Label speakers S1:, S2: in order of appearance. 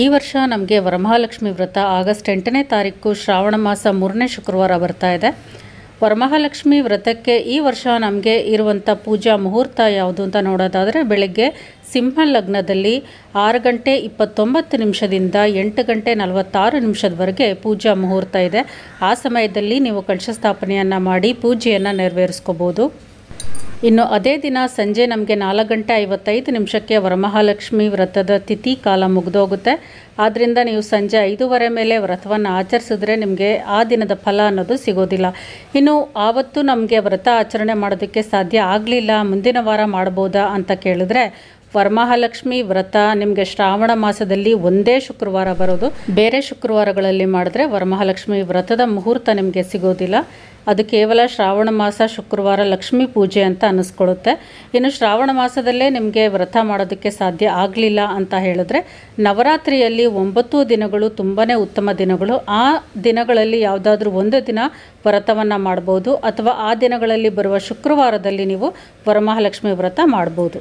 S1: ಈ ವರ್ಷ ನಮಗೆ ವರಮಹಾಲಕ್ಷ್ಮಿ ವ್ರತ ಆಗಸ್ಟ್ 8ನೇ ತಾರೀಕು ಶ್ರಾವಣ ಮಾಸ 3ನೇ ಶುಕ್ರವಾರ ಬರ್ತಾ ಇದೆ. ವರಮಹಾಲಕ್ಷ್ಮಿ ವ್ರತಕ್ಕೆ ಈ ವರ್ಷ ನಮಗೆ ಇರುವಂಥ ಪೂಜಾ ಮುಹೂರ್ತ ಯಾವುದು ಅಂತ ನೋಡೋದಾದರೆ, ಬೆಳಗ್ಗೆ ಸಿಂಹ ಲಗ್ನದಲ್ಲಿ 6 ಗಂಟೆ 29 ನಿಮಿಷದಿಂದ 8 ಗಂಟೆ 46 ನಿಮಿಷದವರೆಗೆ ಪೂಜಾ ಮುಹೂರ್ತ ಇದೆ. ಆ ಸಮಯದಲ್ಲಿ ನೀವು ಕಳಶ ಸ್ಥಾಪನೆಯನ್ನು ಮಾಡಿ ಪೂಜೆಯನ್ನು ನೆರವೇರಿಸ್ಕೋಬೋದು. ಇನ್ನು ಅದೇ ದಿನ ಸಂಜೆ ನಮಗೆ 4 ಗಂಟೆ 55 ನಿಮಿಷಕ್ಕೆ ವರಮಹಾಲಕ್ಷ್ಮಿ ವ್ರತದ ತಿಥಿ ಕಾಲ ಮುಗಿದೋಗುತ್ತೆ. ಆದ್ದರಿಂದ ನೀವು ಸಂಜೆ 5:30 ಮೇಲೆ ವ್ರತವನ್ನು ಆಚರಿಸಿದ್ರೆ ನಿಮಗೆ ಆ ದಿನದ ಫಲ ಅನ್ನೋದು ಸಿಗೋದಿಲ್ಲ. ಇನ್ನು ಆವತ್ತು ನಮಗೆ ವ್ರತ ಆಚರಣೆ ಮಾಡೋದಕ್ಕೆ ಸಾಧ್ಯ ಆಗಲಿಲ್ಲ, ಮುಂದಿನ ವಾರ ಮಾಡ್ಬೋದಾ ಅಂತ ಕೇಳಿದ್ರೆ, ವರಮಹಾಲಕ್ಷ್ಮಿ ವ್ರತ ನಿಮಗೆ ಶ್ರಾವಣ ಮಾಸದಲ್ಲಿ ಒಂದೇ ಶುಕ್ರವಾರ ಬರೋದು. ಬೇರೆ ಶುಕ್ರವಾರಗಳಲ್ಲಿ ಮಾಡಿದ್ರೆ ವರಮಹಾಲಕ್ಷ್ಮಿ ವ್ರತದ ಮುಹೂರ್ತ ನಿಮಗೆ ಸಿಗೋದಿಲ್ಲ. ಅದು ಕೇವಲ ಶ್ರಾವಣ ಮಾಸ ಶುಕ್ರವಾರ ಲಕ್ಷ್ಮೀ ಪೂಜೆ ಅಂತ ಅನ್ನಿಸ್ಕೊಳ್ಳುತ್ತೆ. ಇನ್ನು ಶ್ರಾವಣ ಮಾಸದಲ್ಲೇ ನಿಮಗೆ ವ್ರತ ಮಾಡೋದಕ್ಕೆ ಸಾಧ್ಯ ಆಗಲಿಲ್ಲ ಅಂತ ಹೇಳಿದ್ರೆ, ನವರಾತ್ರಿಯಲ್ಲಿ 9 ದಿನಗಳು ತುಂಬಾ ಉತ್ತಮ ದಿನಗಳು. ಆ ದಿನಗಳಲ್ಲಿ ಯಾವುದಾದ್ರೂ ಒಂದು ದಿನ ವ್ರತವನ್ನು ಮಾಡ್ಬೋದು, ಅಥವಾ ಆ ದಿನಗಳಲ್ಲಿ ಬರುವ ಶುಕ್ರವಾರದಲ್ಲಿ ನೀವು ವರಮಹಾಲಕ್ಷ್ಮಿ ವ್ರತ ಮಾಡ್ಬೋದು.